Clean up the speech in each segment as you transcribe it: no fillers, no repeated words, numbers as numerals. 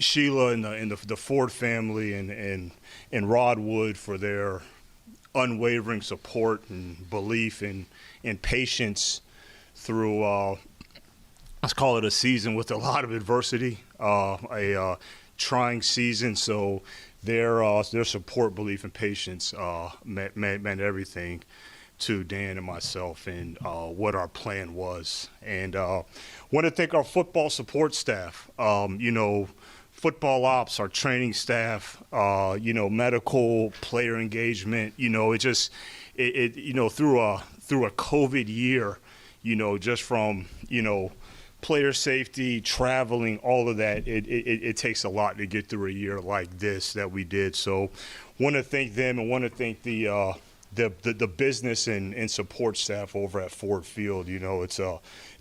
Sheila and the Ford family and Rod Wood for their unwavering support and belief and patience through let's call it a season with a lot of adversity, a trying season. So their support, belief, and patience meant everything to Dan and myself and what our plan was. And want to thank our football support staff. Football ops, our training staff, medical, player engagement. Through a COVID year, just from player safety, traveling, all of that, it takes a lot to get through a year like this that we did. So want to thank them and want to thank the business and support staff over at Ford Field. It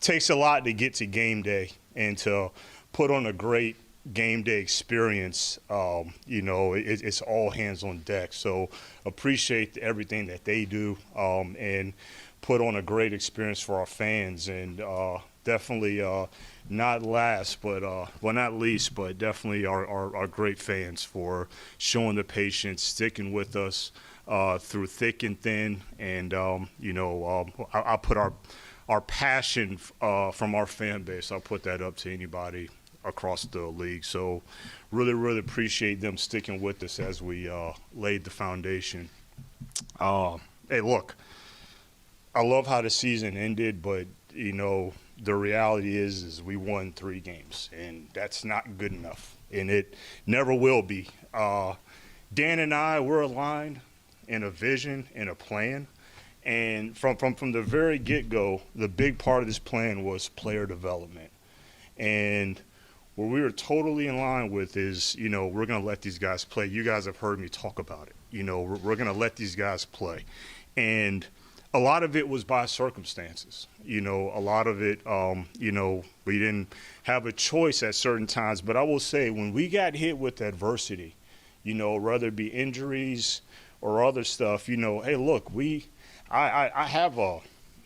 takes a lot to get to game day and to put on a great game day experience. It's all hands on deck. So appreciate everything that they do and put on a great experience for our fans. And definitely not last, but not least, but definitely our great fans for showing the patience, sticking with us through thick and thin. And I put our passion from our fan base, I'll put that up to anybody across the league. So really, really appreciate them sticking with us as we laid the foundation. Hey, look, I love how the season ended, but the reality is we won 3 games, and that's not good enough, and it never will be. Dan and I, we're aligned in a vision and a plan, and from the very get-go, the big part of this plan was player development. And what we were totally in line with is, we're going to let these guys play. You guys have heard me talk about it. We're going to let these guys play. And a lot of it was by circumstances. A lot of it, we didn't have a choice at certain times. But I will say, when we got hit with adversity, whether it be injuries or other stuff, hey, look, I have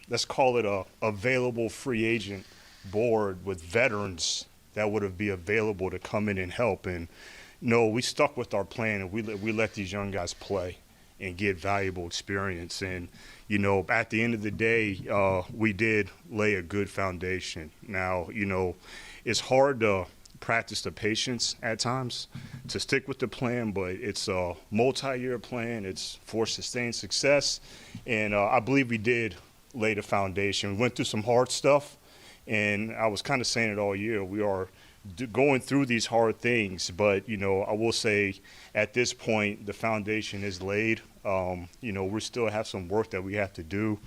let's call it a available free agent board with veterans that would be available to come in and help. And we stuck with our plan, and we let these young guys play and get valuable experience. And at the end of the day, we did lay a good foundation. Now, it's hard to practice the patience at times to stick with the plan, but it's a multi-year plan. It's for sustained success, and I believe we did lay the foundation. We went through some hard stuff. And I was kind of saying it all year. We are going through these hard things, but, I will say at this point, the foundation is laid. We still have some work that we have to do.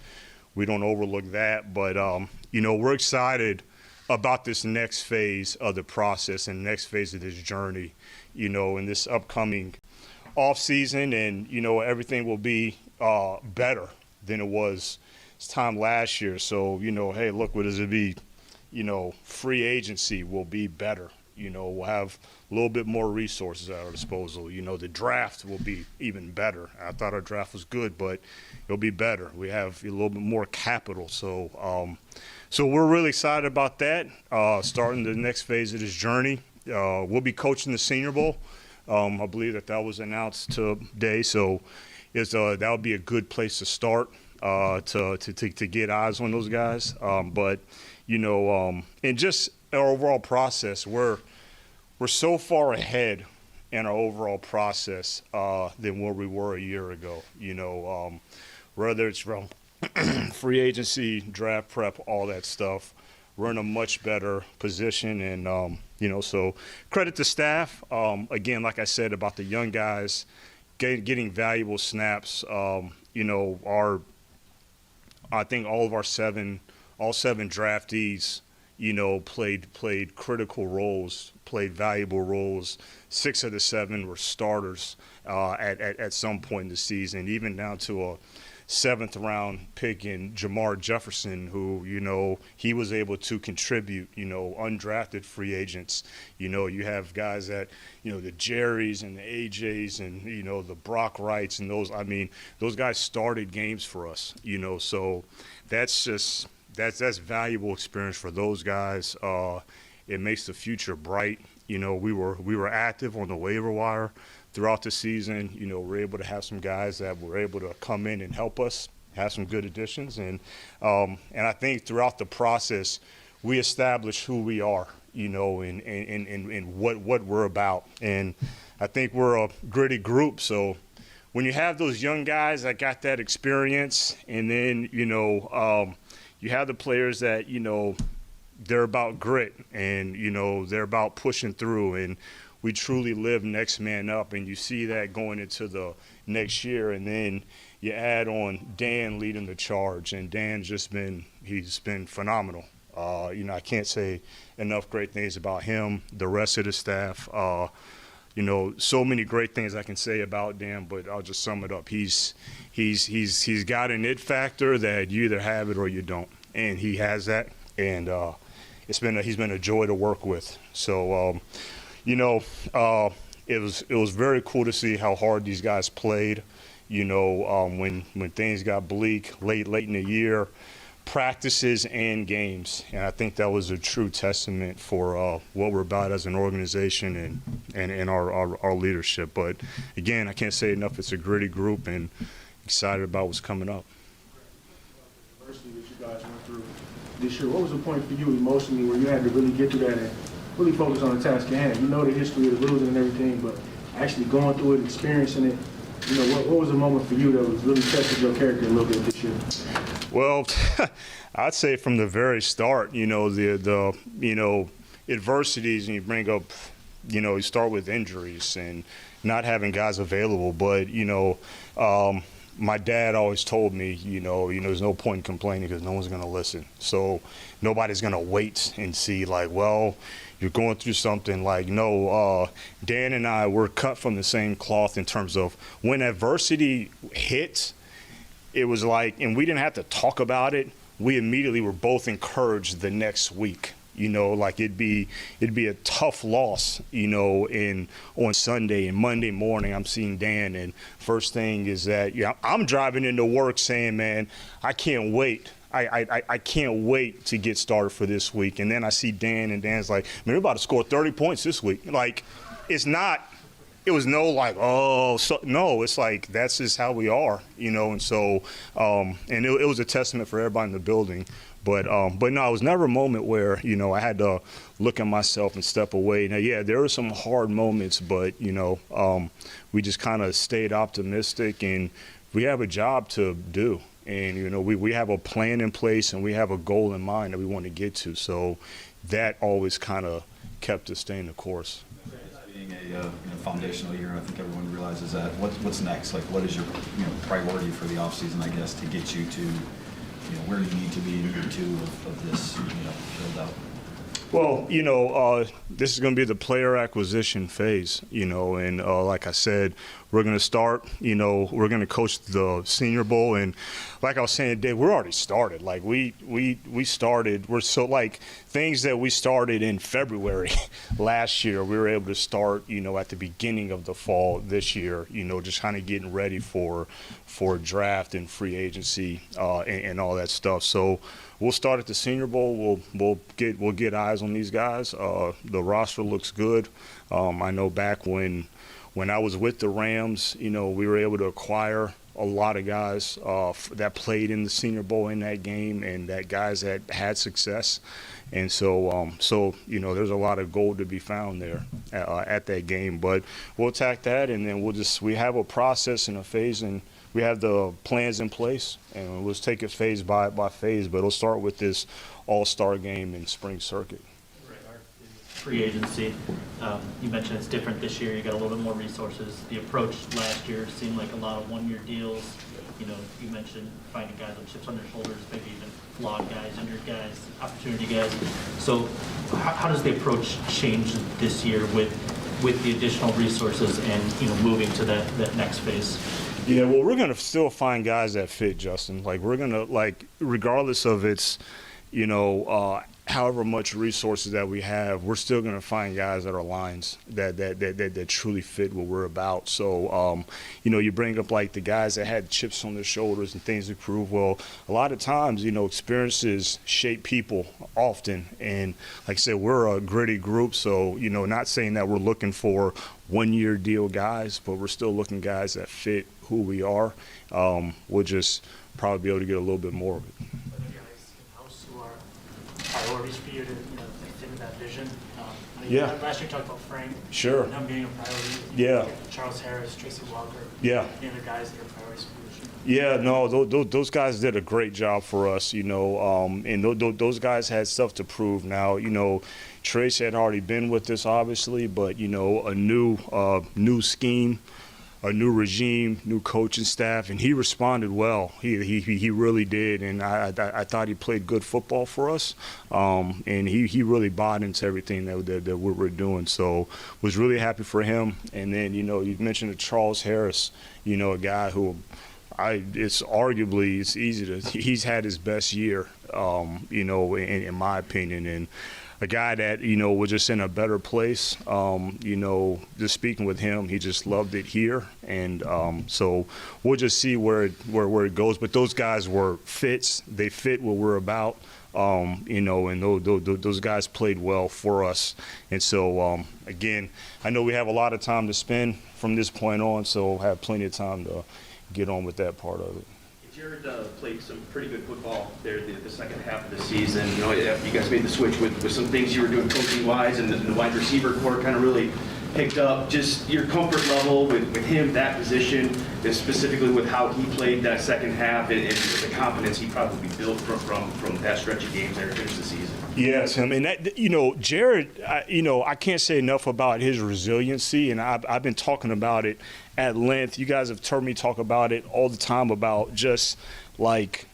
We don't overlook that, but, we're excited about this next phase of the process and next phase of this journey, in this upcoming off season. And, everything will be better than it was this time last year. So, hey, look, what does it be? Free agency will be better. We'll have a little bit more resources at our disposal. The draft will be even better. I thought our draft was good, but it'll be better. We have a little bit more capital. So we're really excited about that, starting the next phase of this journey. We'll be coaching the Senior Bowl. I believe that was announced today. So that would be a good place to start to get eyes on those guys. And just our overall process, we're so far ahead in our overall process than where we were a year ago. Whether it's from free agency, draft prep, all that stuff, we're in a much better position. And, so credit to staff. Again, like I said about the young guys, getting valuable snaps. I think all 7 draftees, played critical roles, played valuable roles. 6 of the 7 were starters at some point in the season, even down to a 7th round pick in Jamar Jefferson, who, he was able to contribute, undrafted free agents. You have guys that, the Jerrys and the AJs and, the Brock Wrights and those guys started games for us, so that's valuable experience for those guys. It makes the future bright. You know, we were active on the waiver wire throughout the season. You know, we're able to have some guys that were able to come in and help us, have some good additions, and I think throughout the process, we established who we are, you know, and what we're about. And I think we're a gritty group. So when you have those young guys that got that experience, and then, you know, you have the players that, you know, they're about grit, and, you know, they're about pushing through, and we truly live next man up, and you see that going into the next year. And then you add on Dan leading the charge, and Dan's he's been phenomenal. You know, I can't say enough great things about him, the rest of the staff. You know, so many great things I can say about Dan, but I'll just sum it up. He's got an it factor that you either have it or you don't, and he has that. And he's been a joy to work with. So, you know, it was very cool to see how hard these guys played. You know, when things got bleak late in the year, practices and games, and I think that was a true testament for what we're about as an organization and our leadership. But again, I can't say enough. It's a gritty group, and excited about what's coming up. Adversity that you guys went through this year, what was the point for you emotionally where you had to really get through that and really focus on the task at hand? You know the history of the losing and everything, but actually going through it, experiencing it, you know, what was the moment for you that was really tested your character a little bit this year? Well, I'd say from the very start, you know, the you know, adversities, and you bring up, you know, you start with injuries and not having guys available. But, you know, my dad always told me, you know, there's no point in complaining because no one's going to listen. So nobody's going to wait and see, like, well, you're going through something. Like, no, Dan and I were cut from the same cloth in terms of when adversity hits, it was like, and we didn't have to talk about it. We immediately were both encouraged the next week. You know, like it'd be a tough loss, you know, on Sunday and Monday morning I'm seeing Dan, and first thing is that, you know, I'm driving into work saying, man, I can't wait. I can't wait to get started for this week. And then I see Dan, and Dan's like, man, we're about to score 30 points this week. Like, it was no like, oh, so, no, it's like that's just how we are, you know. And so, and it was a testament for everybody in the building. But no, it was never a moment where, you know, I had to look at myself and step away. Now, yeah, there were some hard moments, but, you know, we just kind of stayed optimistic, and we have a job to do. And, you know, we have a plan in place, and we have a goal in mind that we want to get to. So that always kind of kept us staying the course. Being a foundational year, I think everyone realizes that. What's next? Like, what is your priority for the offseason, I guess, to get you to where you need to be in year two of this build out? Well, you know, this is going to be the player acquisition phase, you know, and like I said, we're going to start, you know, we're going to coach the Senior Bowl, and like I was saying today, we're already started. Like we started, we're so like things that we started in February last year, we were able to start, you know, at the beginning of the fall this year, you know, just kind of getting ready for draft and free agency and all that stuff. So we'll start at the Senior Bowl. We'll get eyes on these guys. The roster looks good. I know back when I was with the Rams, you know, we were able to acquire a lot of guys that played in the Senior Bowl in that game, and that guys that had success. And so you know, there's a lot of gold to be found there at that game. But we'll attack that, and then we have a process and a phase, and we have the plans in place, and we'll take it phase by phase. But it'll start with this all-star game in spring circuit. Free agency, you mentioned it's different this year. You got a little bit more resources. The approach last year seemed like a lot of one-year deals. You know, you mentioned finding guys with chips on their shoulders, maybe even flawed guys, injured guys, opportunity guys. So how does the approach change this year with the additional resources and, you know, moving to that next phase? Yeah, well, we're going to still find guys that fit, Justin. Like, we're going to, like, regardless of its, you know, however much resources that we have, we're still going to find guys that are Lions that truly fit what we're about. So, you bring up like the guys that had chips on their shoulders and things to prove. Well, a lot of times, experiences shape people often. And like I said, we're a gritty group. So, not saying that we're looking for one-year deal guys, but we're still looking guys that fit who we are. We'll just probably be able to get a little bit more of it. Other guys in-house who are priorities for you to fit in that vision? Yeah. Last year you talked about Frank. Sure. And him being a priority. Yeah. Charles Harris, Tracy Walker. Yeah. Any other guys that are priorities for you this year? Yeah, no, those guys did a great job for us, and those guys had stuff to prove. Now, Trace had already been with us, obviously, but, a new scheme, a new regime, new coaching staff, and he responded well. He really did, and I thought he played good football for us, and he really bought into everything that we were doing. So was really happy for him. And then you mentioned Charles Harris, a guy who he's he's had his best year, in my opinion, and a guy that, was just in a better place. Just speaking with him, he just loved it here. And so we'll just see where it goes. But those guys were fits. They fit what we're about, and those guys played well for us. And so, again, I know we have a lot of time to spend from this point on, so we'll have plenty of time to get on with that part of it. Jared played some pretty good football there the second half of the season. You guys made the switch with some things you were doing coaching-wise, and the wide receiver core kind of really picked up. Just your comfort level with him, that position, and specifically with how he played that second half, and the confidence he probably built from that stretch of games there to finish the season. Yes, him. And that, Jared, I can't say enough about his resiliency, and I've been talking about it at length. You guys have heard me talk about it all the time, about just like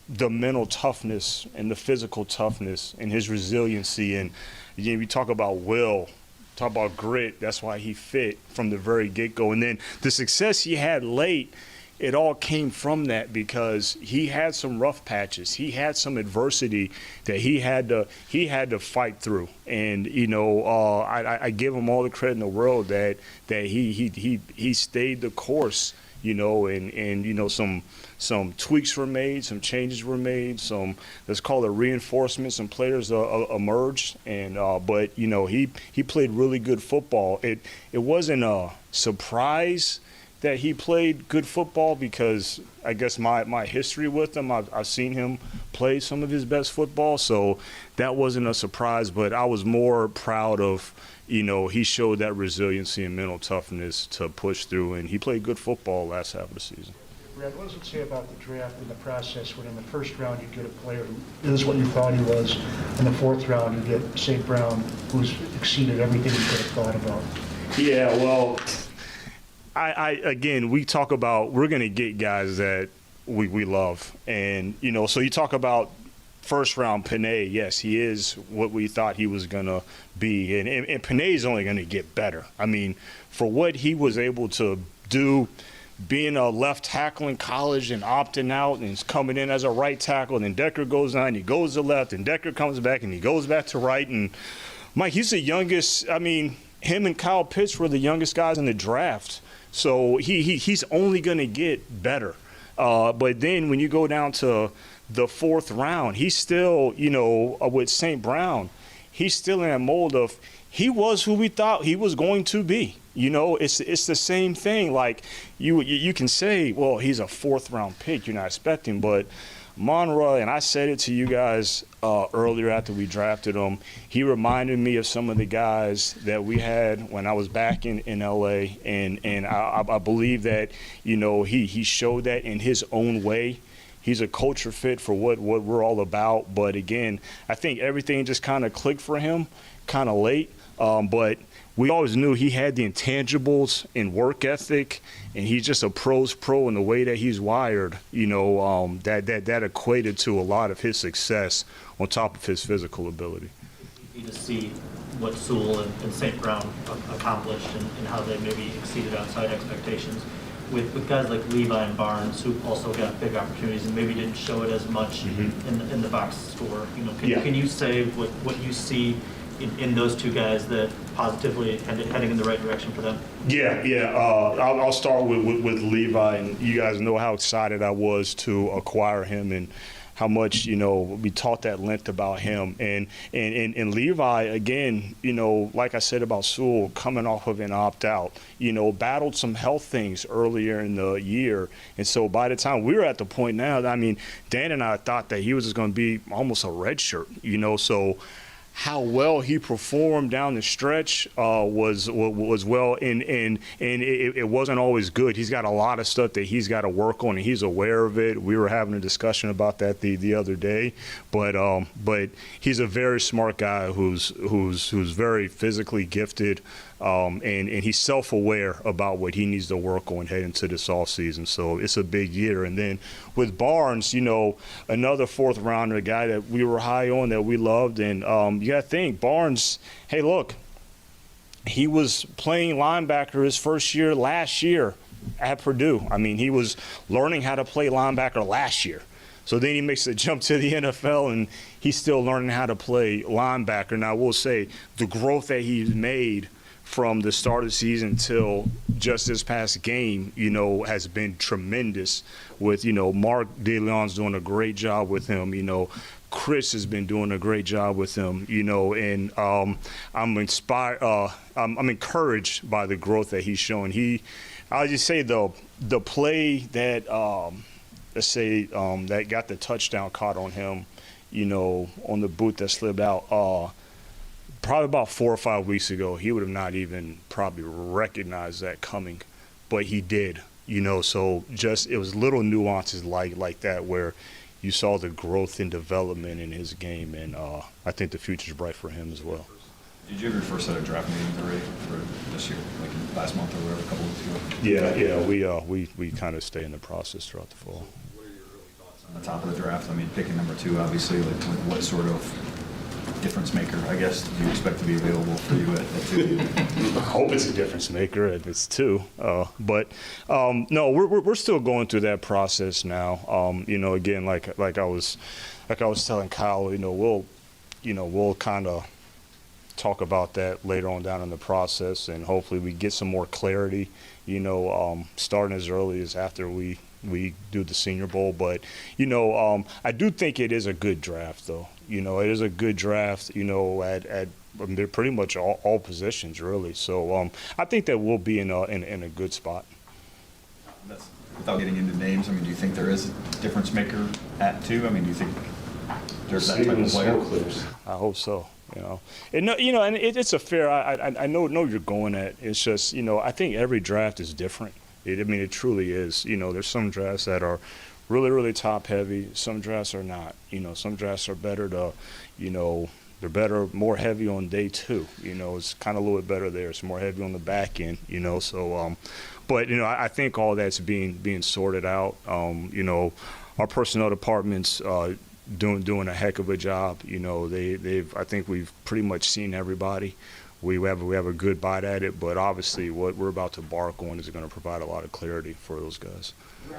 the mental toughness and the physical toughness and his resiliency. And again, we talk about will, talk about grit. That's why he fit from the very get-go. And then the success he had late, it all came from that, because he had some rough patches. He had some adversity that he had to fight through. And I give him all the credit in the world that he stayed the course. And some tweaks were made, some changes were made, some, let's call it reinforcements, some players emerged. And but he played really good football. It wasn't a surprise that he played good football, because I guess my history with him, I've seen him play some of his best football, so that wasn't a surprise. But I was more proud of, he showed that resiliency and mental toughness to push through, and he played good football last half of the season. Brad, what does it say about the draft and the process when in the first round you get a player who is what you thought he was, in the fourth round you get St. Brown, who's exceeded everything you could have thought about? Yeah, well, again, we talk about we're going to get guys that we love. And, so you talk about first round Panay. Yes, he is what we thought he was going to be. And Panay is only going to get better. I mean, for what he was able to do, being a left tackle in college and opting out and coming in as a right tackle, and then Decker goes on, he goes to left, and Decker comes back and he goes back to right. And Mike, he's the youngest. I mean, him and Kyle Pitts were the youngest guys in the draft. So he's only going to get better. But then when you go down to the fourth round, he's still, with St. Brown, he's still in that mold of he was who we thought he was going to be. It's the same thing. Like you can say, well, he's a fourth round pick. You're not expecting, but Monroe, and I said it to you guys earlier after we drafted him, he reminded me of some of the guys that we had when I was back in LA, and I believe that, he showed that in his own way. He's a culture fit for what we're all about. But again, I think everything just kind of clicked for him kind of late. But we always knew he had the intangibles in work ethic, and he's just a pro's pro in the way that he's wired, that equated to a lot of his success on top of his physical ability. You just see what Sewell and St. Brown accomplished and how they maybe exceeded outside expectations. with guys like Levi and Barnes, who also got big opportunities and maybe didn't show it as much in the box score, can you say what you see in those two guys that positively heading in the right direction for them? Yeah. I'll start with Levi, and you guys know how excited I was to acquire him and how much, we talked at length about him. And Levi, again, like I said about Sewell, coming off of an opt-out, battled some health things earlier in the year. And so by the time we were at the point now, Dan and I thought that he was just going to be almost a red shirt, so how well he performed down the stretch was well, and it wasn't always good. He's got a lot of stuff that he's got to work on, and he's aware of it. We were having a discussion about that the other day, but he's a very smart guy who's very physically gifted, and he's self-aware about what he needs to work on heading into this offseason. So it's a big year. And then with Barnes, another fourth rounder, a guy that we were high on, that we loved, and you got to think, Barnes, hey, look, he was playing linebacker his first year last year at Purdue. He was learning how to play linebacker last year. So then he makes the jump to the NFL, and he's still learning how to play linebacker. Now, I will say the growth that he's made from the start of the season till just this past game, has been tremendous with, Mark DeLeon's doing a great job with him, Chris has been doing a great job with him, and I'm inspired. I'm encouraged by the growth that he's showing. I'll just say though, the play that that got the touchdown caught on him, on the boot that slipped out. Probably about 4 or 5 weeks ago, he would have not even probably recognized that coming, but he did. So just it was little nuances like that where you saw the growth and development in his game, and I think the future's bright for him as well. Did you have your first set of draft meetings already for this year, like last month or whatever, a couple weeks ago? Yeah, we kind of stay in the process throughout the fall. What are your early thoughts on the top of the draft? Picking number 2, obviously, like what sort of difference maker, I guess, do you expect to be available for you at 2? I hope it's a difference maker if it's 2. But no, we're still going through that process now. Again, like I was telling Kyle, we'll kind of talk about that later on down in the process, and hopefully we get some more clarity, starting as early as after we do the Senior Bowl. But, I do think it is a good draft, though. It is a good draft, at pretty much all positions, really. So I think that we'll be in a good spot. That's, without getting into names, do you think there is a difference maker at 2? Do you think there's that type of player? I hope so. And it's a fair. I know you're going at. It's just I think every draft is different. It truly is. There's some drafts that are really, really top heavy. Some drafts are not. Some drafts are better to, they're better, more heavy on day 2. It's kind of a little bit better there. It's more heavy on the back end. So, but I think all that's being sorted out. Our personnel department's doing a heck of a job. I think we've pretty much seen everybody. We have a good bite at it, but obviously what we're about to embark on is going to provide a lot of clarity for those guys.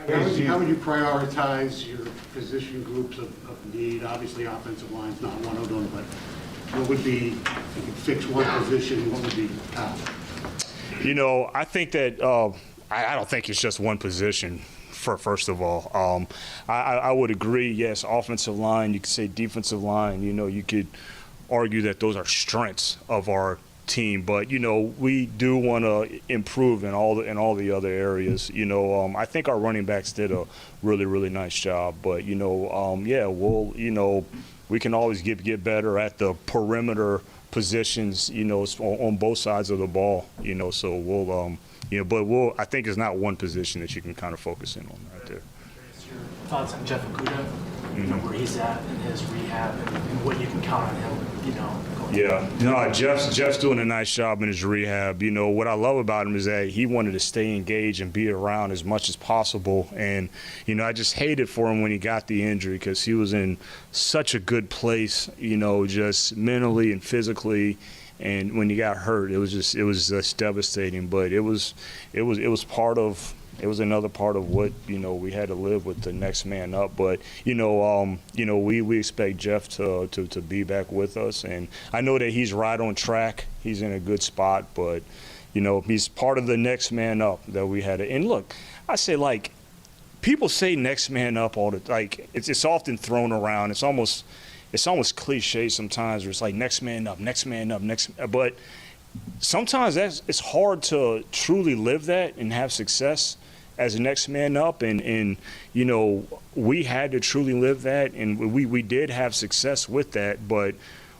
How would you prioritize your position groups of need? Obviously, offensive line's not one of them, but what would be, if you could fix one position, what would be top? I think that I don't think it's just one position. First of all, I would agree. Yes, offensive line. You could say defensive line. You could argue that those are strengths of our team, but we do want to improve in all the other areas. I think our running backs did a really, really nice job, but we can always get better at the perimeter positions, on both sides of the ball, so we'll but I think it's not one position that you can kind of focus in on right there. Your thoughts on Jeff Okudah, where he's at in his rehab, and what you can count on him, going Yeah, Jeff's doing a nice job in his rehab. What I love about him is that he wanted to stay engaged and be around as much as possible. And, I just hated for him when he got the injury because he was in such a good place, just mentally and physically. And when he got hurt, it was just devastating. But it was part of another part of what, we had to live with the next man up. But, we expect Jeff to be back with us. And I know that he's right on track. He's in a good spot. But, he's part of the next man up that we had. And look, I say, like, people say next man up all the like. It's often thrown around. It's almost cliche sometimes where it's like next man up, next man up, but sometimes it's hard to truly live that and have success as a next man up. And we had to truly live that, and we did have success with that. But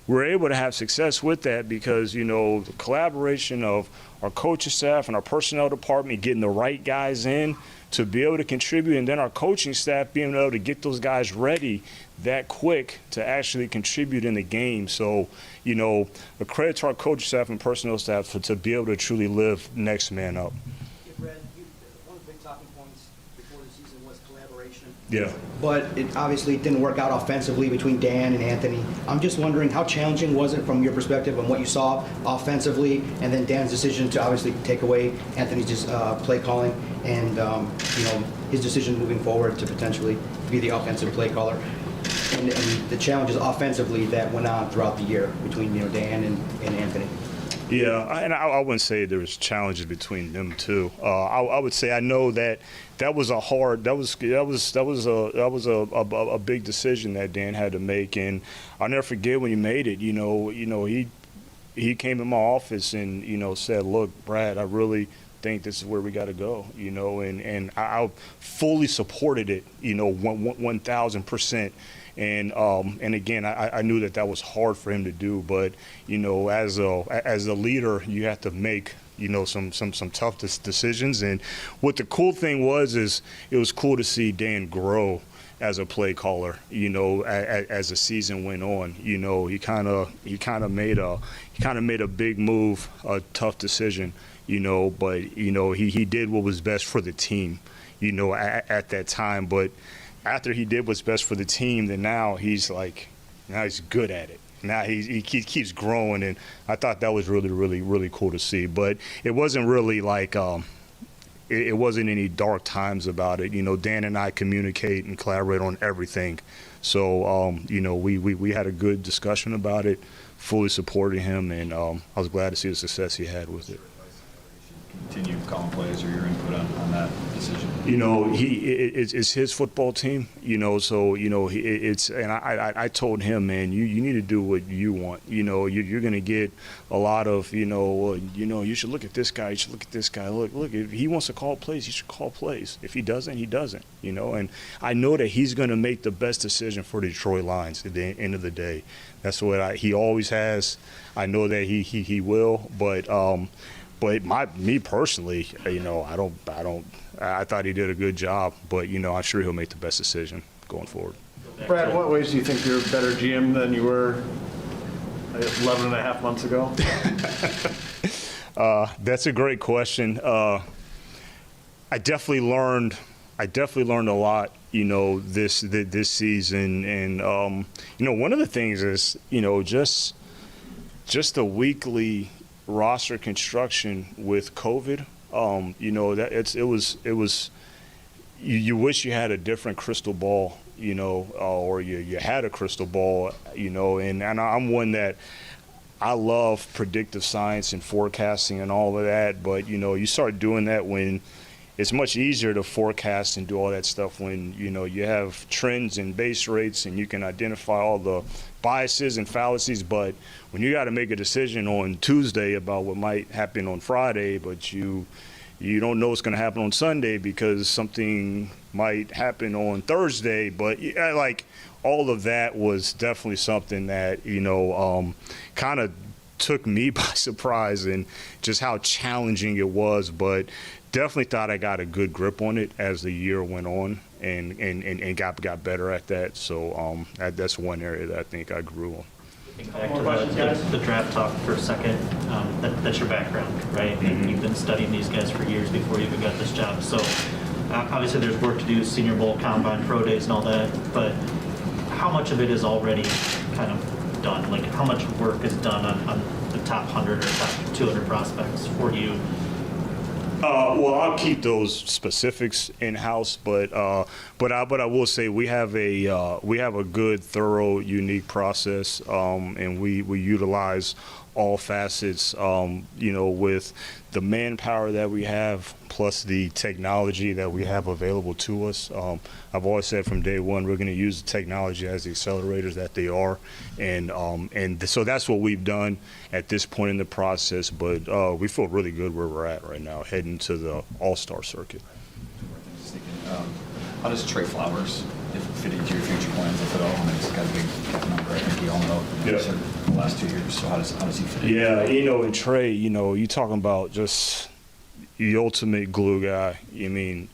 we're able to have success with that because, the collaboration of our coaching staff and our personnel department, getting the right guys in to be able to contribute, and then our coaching staff being able to get those guys ready that quick to actually contribute in the game. So, a credit to our coaching staff and personnel staff to be able to truly live next man up. Yeah, Brad, one of the big talking points before the season was collaboration. Yeah. But it obviously didn't work out offensively between Dan and Anthony. I'm just wondering, how challenging was it from your perspective on what you saw offensively, and then Dan's decision to obviously take away Anthony's play calling, and his decision moving forward to potentially be the offensive play caller, and the challenges offensively that went on throughout the year between Dan and Anthony. Yeah, I wouldn't say there was challenges between them two. I would say I know that was a big decision that Dan had to make, and I'll never forget when he made it. He came in my office and said, "Look, Brad, I really think this is where we got to go." And I fully supported it. 1,000%. And again, I knew that was hard for him to do, but as a leader, you have to make some tough decisions. And what the cool thing was is it was cool to see Dan grow as a play caller. As the season went on, he kind of made a big move, a tough decision. But he did what was best for the team. At that time, but after he did what's best for the team, then now he's good at it. Now he keeps growing, and I thought that was really, really, really cool to see. But it wasn't really like it wasn't any dark times about it. Dan and I communicate and collaborate on everything. So we had a good discussion about it, fully supporting him, and I was glad to see the success he had with it. Continue calling plays or your input on that decision? It's his football team, so, it's, and I told him, man, you need to do what you want. You're going to get a lot of, you should look at this guy, you should look at this guy. Look, if he wants to call plays, he should call plays. If he doesn't, he doesn't, and I know that he's going to make the best decision for the Detroit Lions at the end of the day. That's what he always has. I know that he will, but me personally, I thought he did a good job, but I'm sure he'll make the best decision going forward. Brad, in what ways do you think you're a better GM than you were 11 and a half months ago? That's a great question. I definitely learned a lot, this season, and one of the things is, just the weekly roster construction with COVID. You wish you had a different crystal ball, or you had a crystal ball, and I'm one that I love predictive science and forecasting and all of that, but you start doing that when it's much easier to forecast and do all that stuff when you have trends and base rates and you can identify all the biases and fallacies. But when you got to make a decision on Tuesday about what might happen on Friday, but you don't know what's going to happen on Sunday because something might happen on Thursday, but all of that was definitely something that kind of took me by surprise, and just how challenging it was. But definitely thought I got a good grip on it as the year went on, and got better at that. So that's one area that I think I grew on. Back to the draft talk for a second. That's your background, right? Mm-hmm. You've been studying these guys for years before you even got this job. So obviously there's work to do, Senior Bowl, Combine, Pro Days and all that, but how much of it is already kind of done? Like, how much work is done on the top 100 or top 200 prospects for you Well, I'll keep those specifics in house, but I will say we have a good, thorough, unique process, and we utilize all facets, with the manpower that we have, plus the technology that we have available to us. I've always said from day one, we're going to use the technology as the accelerators that they are, and so that's what we've done at this point in the process. But we feel really good where we're at right now, heading to the All-Star circuit. How does Trey Flowers fit into your future plans, if at all? I mean, he's got a big cap number, I think we all know, the last 2 years. So how does he fit in? Yeah, and Trey, you talking about just the ultimate glue guy. I mean,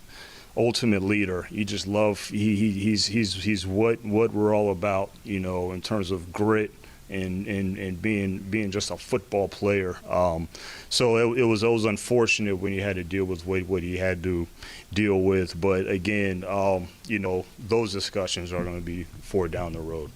ultimate leader. You just love. He's what we're all about. In terms of grit and being just a football player. So it was unfortunate when he had to deal with what he had to deal with. But again, those discussions are going to be down the road.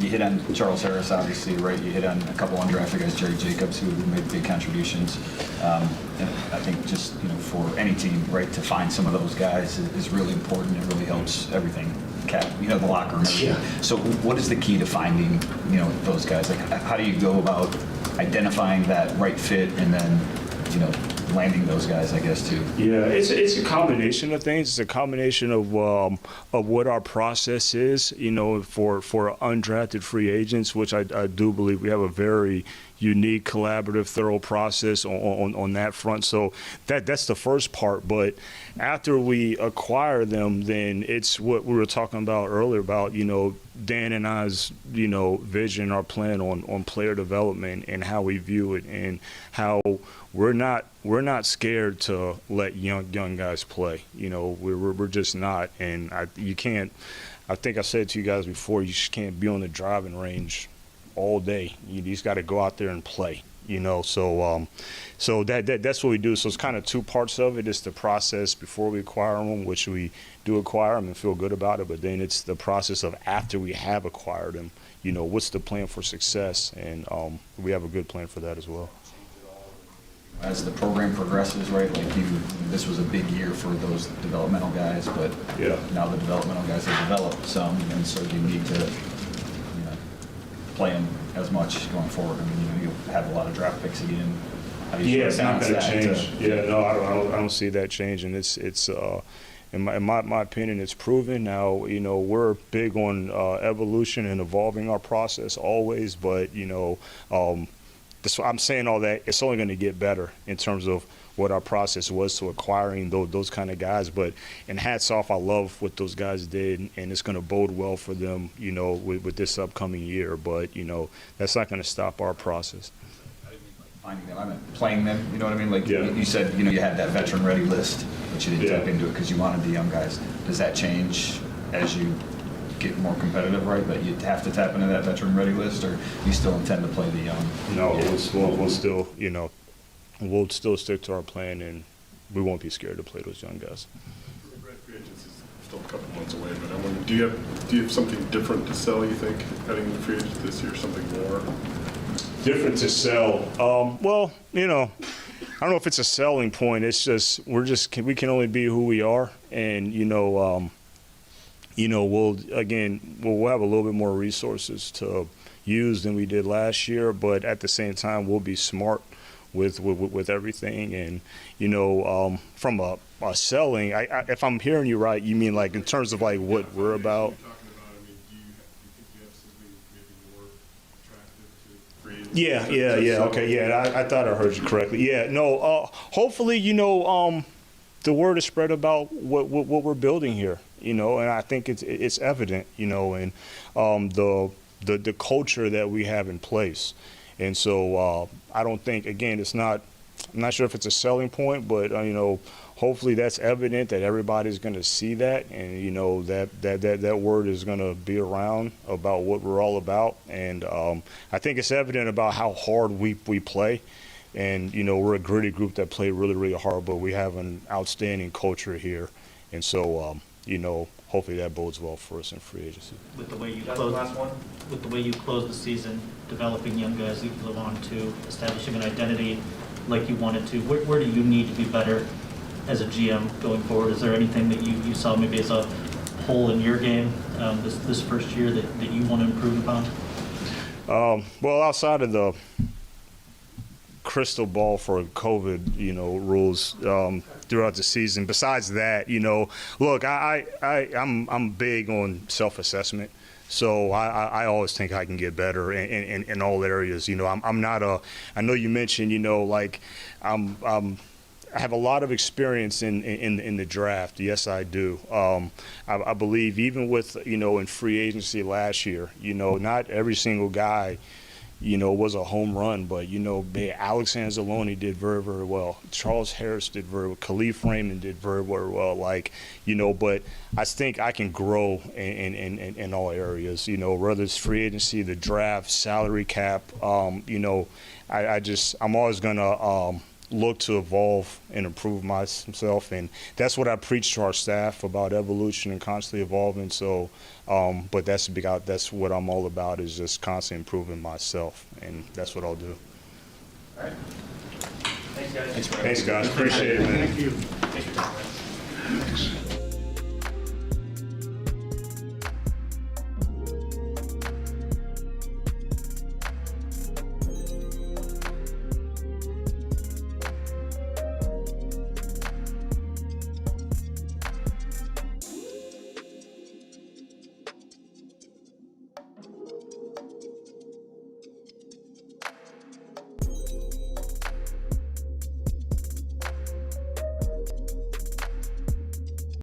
You hit on Charles Harris, obviously, right? You hit on a couple undrafted guys, Jerry Jacobs, who made big contributions. And I think just, for any team, right, to find some of those guys is really important. It really helps everything. The locker room. Yeah. So what is the key to finding, those guys? Like, how do you go about identifying that right fit and then, landing those guys, I guess, too? Yeah, it's a combination of things. It's a combination of what our process is, for undrafted free agents, which I do believe we have a very unique, collaborative, thorough process on that front. So that's the first part. But after we acquire them, then it's what we were talking about earlier about, Dan and I's, vision, our plan on player development and how we view it, and how we're not scared to let young guys play. We're just not. And you can't. I think I said to you guys before, you just can't be on the driving range all day. You just got to go out there and play. So that's what we do. So it's kind of two parts of it. It's the process before we acquire them, which we do acquire them and feel good about it. But then it's the process of after we have acquired them. What's the plan for success? And we have a good plan for that as well. As the program progresses, right, this was a big year for those developmental guys, but now the developmental guys have developed some, and so you need to play them as much going forward. I mean, you have a lot of draft picks again. It's not going to change. I don't see that changing. It's in my opinion, it's proven. Now, we're big on evolution and evolving our process always, but I'm saying all that, it's only going to get better in terms of what our process was to acquiring those kind of guys. But, and hats off, I love what those guys did, and it's going to bode well for them, with this upcoming year. But, that's not going to stop our process. Finding them, I meant playing them, you know what I mean? You said, you had that veteran-ready list, but you didn't tap into it because you wanted the young guys. Does that change as you get more competitive, right? That you have to tap into that veteran-ready list, or you still intend to play the young? No, we'll still, we'll still stick to our plan, and we won't be scared to play those young guys. Free agency is still a couple months away, but I wonder, do you have something different to sell, you think, heading into free agency this year, something more? Different to sell. Well, I don't know if it's a selling point. It's just we can only be who we are, and we'll have a little bit more resources to use than we did last year, but at the same time we'll be smart with everything. And from a selling, if I'm hearing you right, you mean like in terms of like what we're about. Yeah. Okay. Yeah, I thought I heard you correctly. Yeah. No. Hopefully, the word is spread about what we're building here. And I think it's evident. And the culture that we have in place. And so I don't think, again, I'm not sure if it's a selling point, but hopefully that's evident that everybody's going to see that, and that word is going to be around about what we're all about. And I think it's evident about how hard we play, and we're a gritty group that play really, really hard, but we have an outstanding culture here, and so hopefully that bodes well for us in free agency. With the way you close the season, developing young guys, you move on to establishing an identity like you wanted to? Where do you need to be better as a GM going forward? Is there anything that you saw maybe as a hole in your game this first year that you want to improve upon? Well, outside of the crystal ball for COVID, rules throughout the season. Besides that, look, I'm big on self-assessment. So I always think I can get better in all areas. I'm not I know you mentioned, I have a lot of experience in the draft. Yes, I do. I believe even with, in free agency last year, not every single guy, was a home run, but, Alex Anzalone did very, very well. Charles Harris did very well. Khalif Raymond did very, very well. But I think I can grow in all areas, whether it's free agency, the draft, salary cap, I'm always going to look to evolve and improve myself, and that's what I preach to our staff about evolution and constantly evolving. So, but that's what I'm all about, is just constantly improving myself, and that's what I'll do. All right. Thanks, guys. Thanks, guys. Appreciate it, man. Thank you. Thanks for coming.